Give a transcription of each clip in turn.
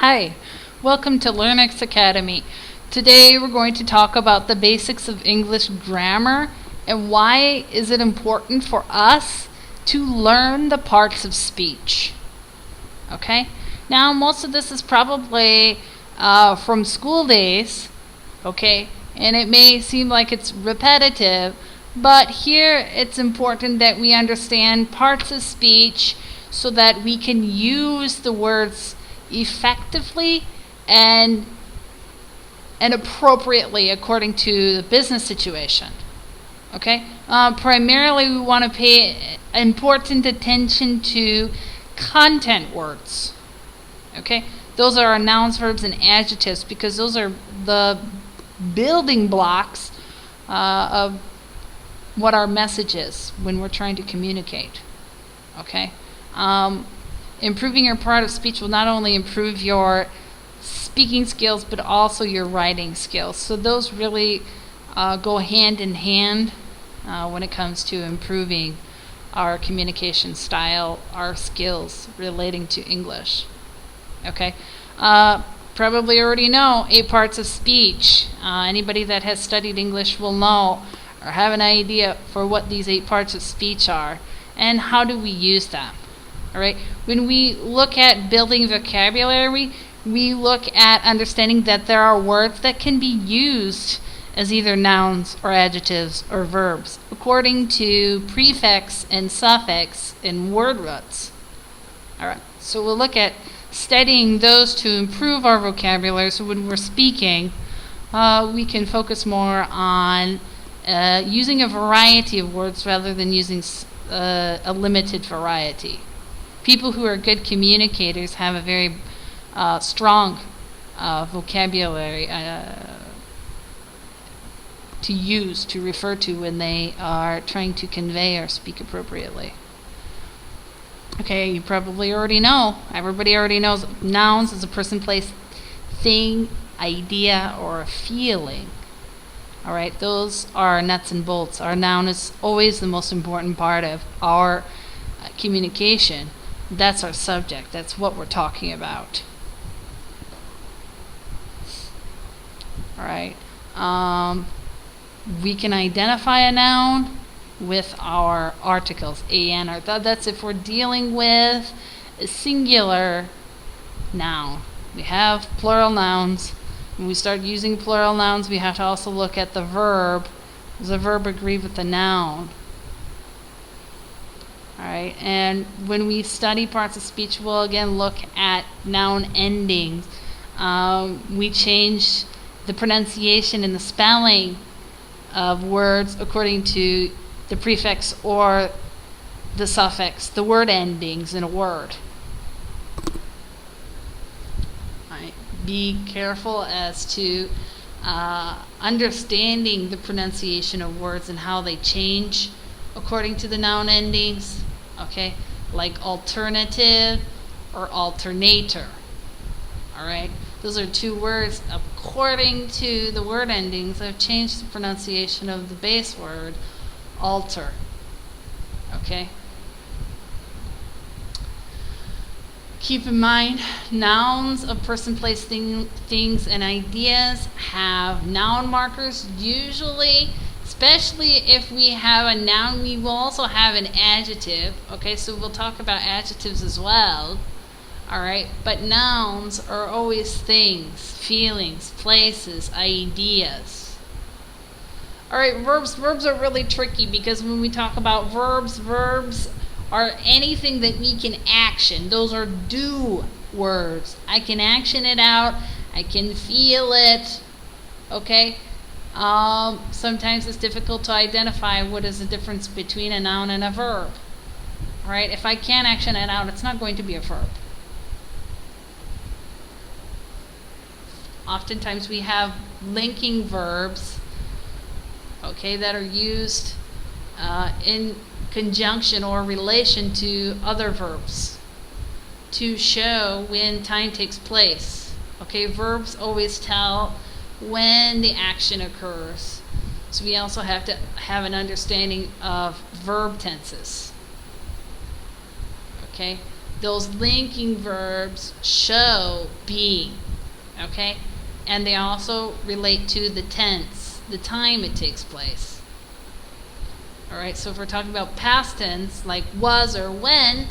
Hi, welcome to LearnEx Academy. Today we're going to talk about the basics of English grammar and why is it important for us to learn the parts of speech. Okay? Now most of this is probably from school days, okay? And it may seem like it's repetitive, but here it's important that we understand parts of speech so that we can use the words effectively and appropriately according to the business situation. Okay? Primarily we want to pay important attention to content words. Okay? Those are our nouns, verbs, and adjectives because those are the building blocks of what our message is when we're trying to communicate. Okay? Improving your part of speech will not only improve your speaking skills but also your writing skills. So those really go hand in hand when it comes to improving our communication style, our skills relating to English. Okay? Probably already know 8 parts of speech. Anybody that has studied English will know or have an idea for what these 8 parts of speech are and how do we use them. All right. When we look at building vocabulary, we look at understanding that there are words that can be used as either nouns or adjectives or verbs according to prefix and suffix in word roots. All right. So we'll look at studying those to improve our vocabulary so when we're speaking, we can focus more on using a variety of words rather than using a limited variety. People who are good communicators have a very strong vocabulary to use, to refer to when they are trying to convey or speak appropriately. Okay, you probably already know, everybody already knows nouns is a person, place, thing, idea, or a feeling. Alright, those are nuts and bolts. Our noun is always the most important part of our communication. That's our subject. That's what we're talking about. Alright. We can identify a noun with our articles, an, or that's if we're dealing with a singular noun. We have plural nouns. When we start using plural nouns, we have to also look at the verb. Does the verb agree with the noun? Alright, and when we study parts of speech, we'll again look at noun endings. We change the pronunciation and the spelling of words according to the prefix or the suffix, the word endings in a word. Alright, be careful as to understanding the pronunciation of words and how they change according to the noun endings. Okay, like alternative or alternator. Alright, those are 2 words according to the word endings. I've changed the pronunciation of the base word alter. Okay, keep in mind nouns of person, place, things, and ideas have noun markers. Usually, especially if we have a noun, we will also have an adjective. Okay, so we'll talk about adjectives as well. Alright, but nouns are always things, feelings, places, ideas. Alright, verbs are really tricky because when we talk about verbs are anything that we can action. Those are do words. I can action it out, I can feel it. Okay? Sometimes it's difficult to identify what is the difference between a noun and a verb. Right? If I can't action it out, it's not going to be a verb. Oftentimes we have linking verbs, okay, that are used in conjunction or relation to other verbs to show when time takes place. Okay, verbs always tell when the action occurs. So we also have to have an understanding of verb tenses. Okay, those linking verbs show being, okay? And they also relate to the tense, the time it takes place. All right, so if we're talking about past tense, like was or went,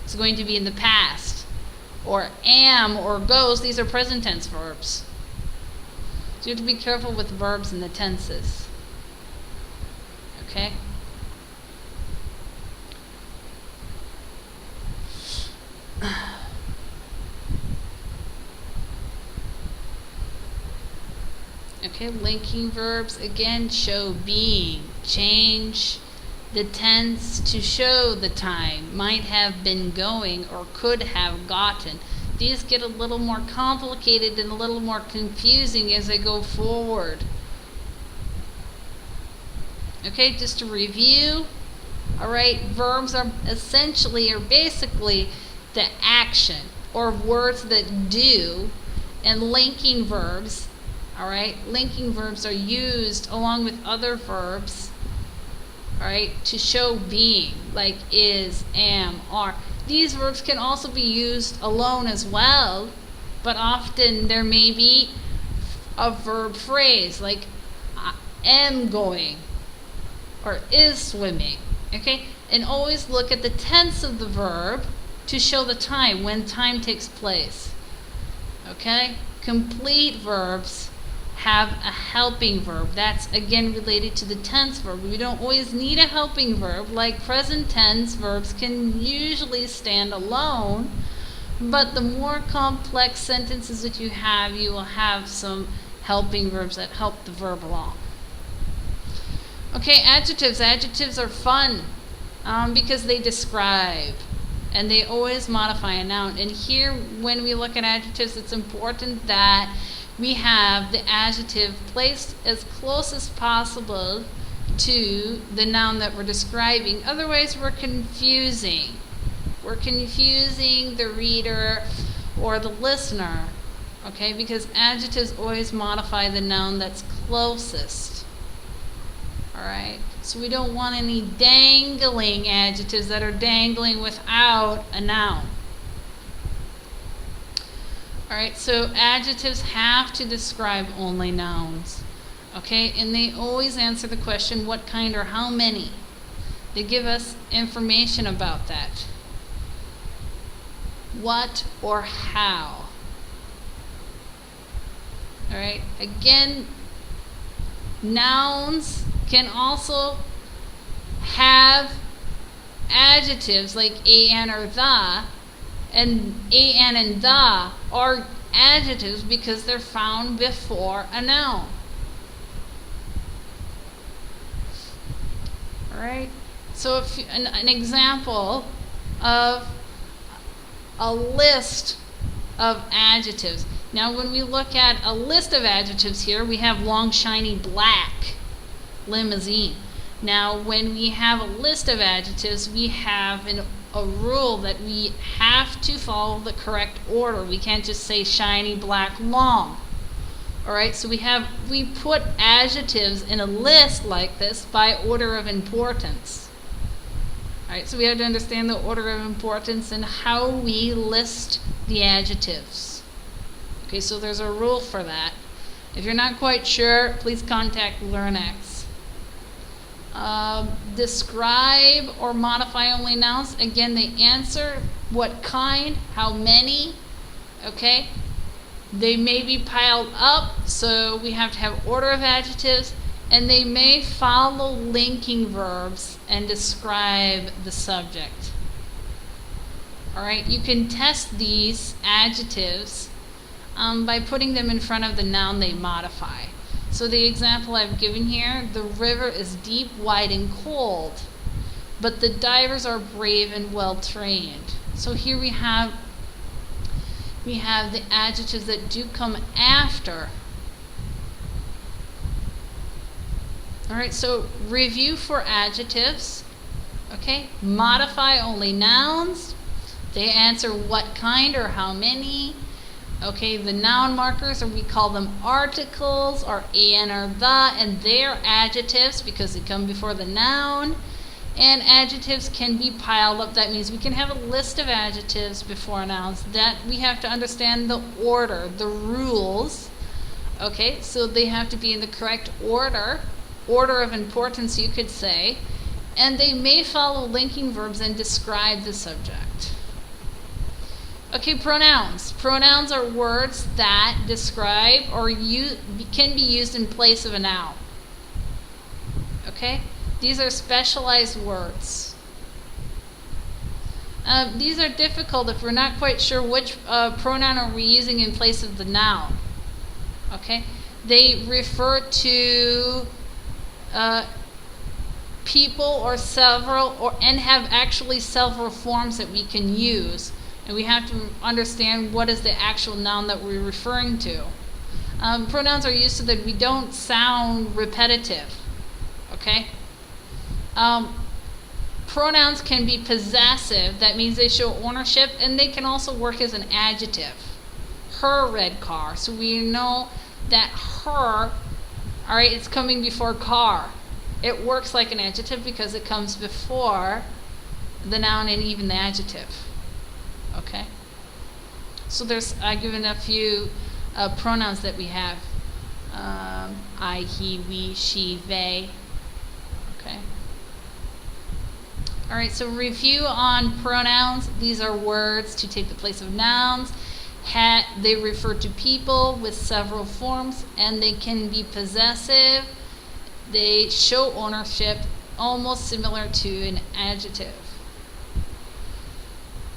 it's going to be in the past. Or am or goes, these are present tense verbs. So you have to be careful with verbs and the tenses. Okay? Okay, linking verbs again show being. Change the tense to show the time. Might have been going or could have gotten. These get a little more complicated and a little more confusing as they go forward. Okay, just to review. Alright, verbs are essentially or basically the action or words that do, and linking verbs. Alright, linking verbs are used along with other verbs, alright, to show being, like is, am, are. These verbs can also be used alone as well, but often there may be a verb phrase like am going or is swimming. Okay, and always look at the tense of the verb to show the time, when time takes place. Okay, complete verbs have a helping verb. That's again related to the tense verb. We don't always need a helping verb. Like present tense verbs can usually stand alone, but the more complex sentences that you will have some helping verbs that help the verb along. Okay, adjectives. Adjectives are fun because they describe and they always modify a noun. And here, when we look at adjectives, it's important that we have the adjective placed as close as possible to the noun that we're describing. Otherwise, we're confusing. We're confusing the reader or the listener, okay? Because adjectives always modify the noun that's closest. All right? So we don't want any dangling adjectives that are dangling without a noun. Alright, so adjectives have to describe only nouns. Okay, and they always answer the question what kind or how many. They give us information about that. What or how. Alright, again, nouns can also have adjectives like an or the. And an and the are adjectives because they're found before a noun. Alright? So if an example of a list of adjectives. Now when we look at a list of adjectives here, we have long, shiny, black, limousine. Now when we have a list of adjectives, we have a rule that we have to follow the correct order. We can't just say shiny, black, long. Alright, so we put adjectives in a list like this by order of importance. Alright, so we have to understand the order of importance and how we list the adjectives. Okay, so there's a rule for that. If you're not quite sure, please contact LearnEx. Describe or modify only nouns. Again, they answer what kind, how many, okay? They may be piled up, so we have to have order of adjectives, and they may follow linking verbs and describe the subject. Alright, you can test these adjectives by putting them in front of the noun they modify. So the example I've given here, the river is deep, wide, and cold, but the divers are brave and well trained. So here we have the adjectives that do come after. Alright, so review for adjectives. Okay, modify only nouns. They answer what kind or how many. Okay, the noun markers, or we call them articles, are an or the, and they're adjectives because they come before the noun. And adjectives can be piled up. That means we can have a list of adjectives before nouns. That we have to understand the order, the rules. Okay, so they have to be in the correct order of importance, you could say. And they may follow linking verbs and describe the subject. Okay, pronouns. Pronouns are words that describe or can be used in place of a noun. Okay? These are specialized words. These are difficult if we're not quite sure which pronoun are we using in place of the noun. Okay? They refer to people or several, and have actually several forms that we can use. And we have to understand what is the actual noun that we're referring to. Pronouns are used so that we don't sound repetitive. Okay? Pronouns can be possessive. That means they show ownership, and they can also work as an adjective. Her red car. So we know that her, all right, it's coming before car. It works like an adjective because it comes before the noun and even the adjective. Okay? So I've given a few pronouns that we have. I, he, we, she, they. Okay? All right, so review on pronouns. These are words to take the place of nouns. They refer to people with several forms, and they can be possessive. They show ownership, almost similar to an adjective.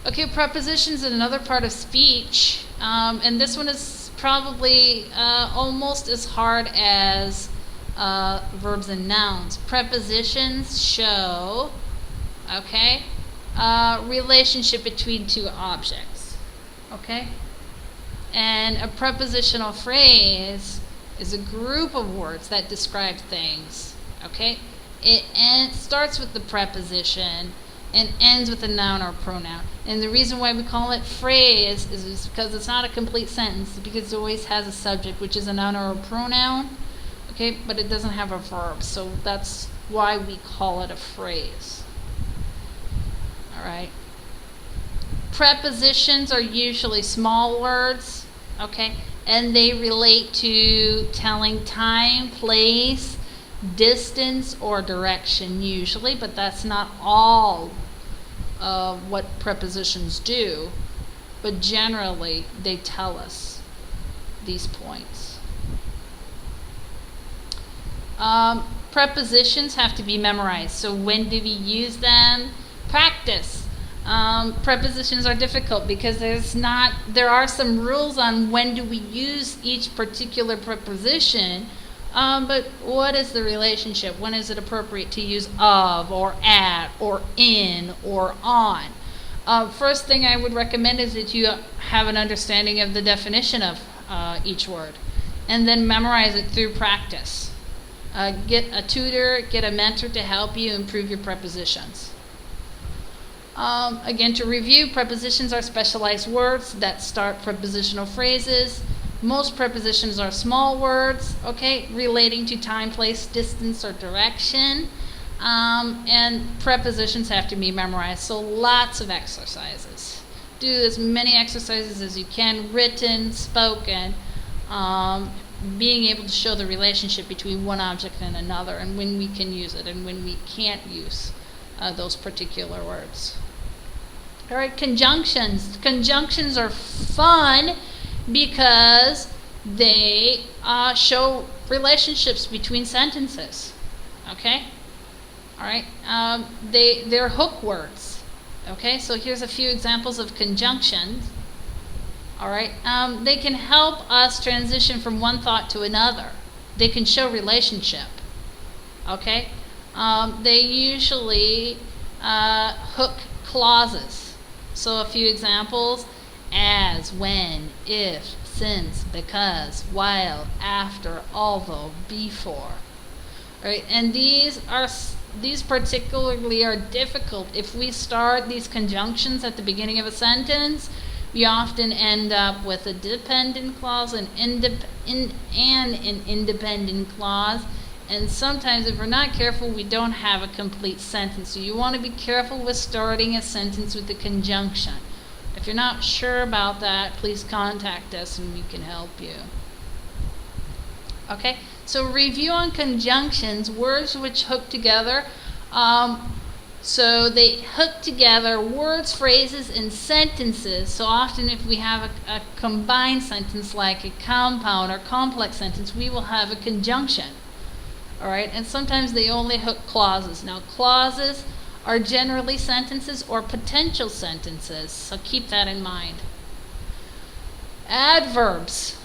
Okay, prepositions is another part of speech, and this one is probably almost as hard as verbs and nouns. Prepositions show, okay, relationship between two objects, okay? And a prepositional phrase is a group of words that describe things, okay? It starts with the preposition and ends with a noun or pronoun. And the reason why we call it phrase is because it's not a complete sentence, because it always has a subject, which is a noun or a pronoun, okay? But it doesn't have a verb, so that's why we call it a phrase. All right. Prepositions are usually small words, okay? And they relate to telling time, place, distance, or direction usually, but that's not all of what prepositions do. But generally, they tell us these points. Prepositions have to be memorized. So when do we use them? Practice. Prepositions are difficult because there are some rules on when do we use each particular preposition, but what is the relationship? When is it appropriate to use of, or at, or in, or on? First thing I would recommend is that you have an understanding of the definition of each word, and then memorize it through practice. Get a tutor, get a mentor to help you improve your prepositions. Again, to review, prepositions are specialized words that start prepositional phrases. Most prepositions are small words, okay, relating to time, place, distance, or direction. And prepositions have to be memorized, so lots of exercises. Do as many exercises as you can, written, spoken, being able to show the relationship between one object and another, and when we can use it and when we can't use those particular words. All right, conjunctions. Conjunctions are fun because they show relationships between sentences. Okay? All right. They're hook words. Okay, so here's a few examples of conjunctions. All right. They can help us transition from one thought to another. They can show relationship. Okay? They usually hook clauses. So a few examples: as, when, if, since, because, while, after, although, before. All right, and these particularly are difficult. If we start these conjunctions at the beginning of a sentence, we often end up with a dependent clause and an independent clause, And sometimes if we're not careful, we don't have a complete sentence. So you want to be careful with starting a sentence with a conjunction. If you're not sure about that, please contact us and we can help you. Okay, so review on conjunctions, words which hook together. So they hook together words, phrases, and sentences. So often if we have a combined sentence like a compound or complex sentence, we will have a conjunction. All right, and sometimes they only hook clauses. Now clauses are generally sentences or potential sentences, so keep that in mind. Adverbs.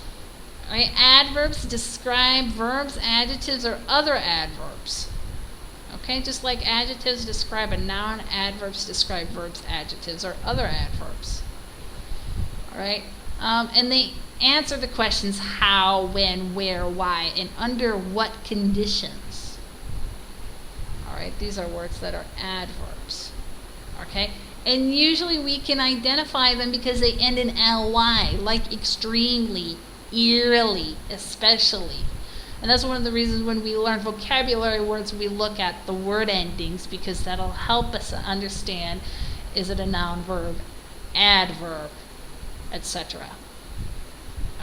All right, adverbs describe verbs, adjectives, or other adverbs. Okay, just like adjectives describe a noun, adverbs describe verbs, adjectives, or other adverbs. All right, and they answer the questions how, when, where, why, and under what conditions. All right, these are words that are adverbs. Okay, and usually we can identify them because they end in ly, like extremely, eerily, especially. And that's one of the reasons when we learn vocabulary words, we look at the word endings, because that'll help us understand, is it a noun, verb, adverb, etc.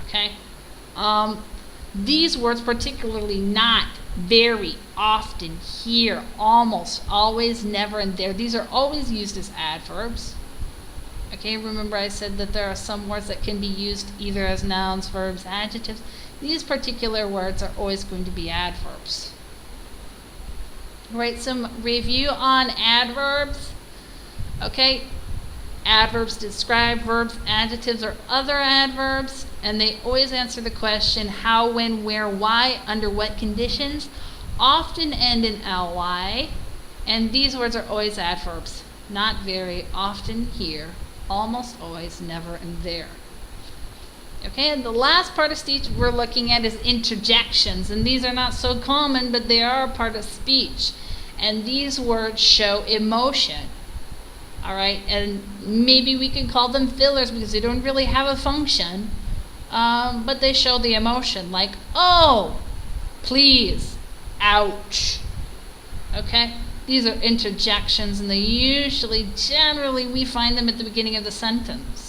Okay? These words, particularly not, very, often, here, almost, always, never, and there, these are always used as adverbs. Okay, remember I said that there are some words that can be used either as nouns, verbs, adjectives. These particular words are always going to be adverbs. Right, some review on adverbs. Okay, adverbs describe verbs, adjectives, or other adverbs, and they always answer the question how, when, where, why, under what conditions, often end in ly, and these words are always adverbs. Not very, often, here, almost always, never, and there. Okay, and the last part of speech we're looking at is interjections, and these are not so common, but they are a part of speech, and these words show emotion. All right, and maybe we can call them fillers because they don't really have a function, but they show the emotion, like, oh, please, ouch. Okay, these are interjections, and they usually, generally, we find them at the beginning of the sentence.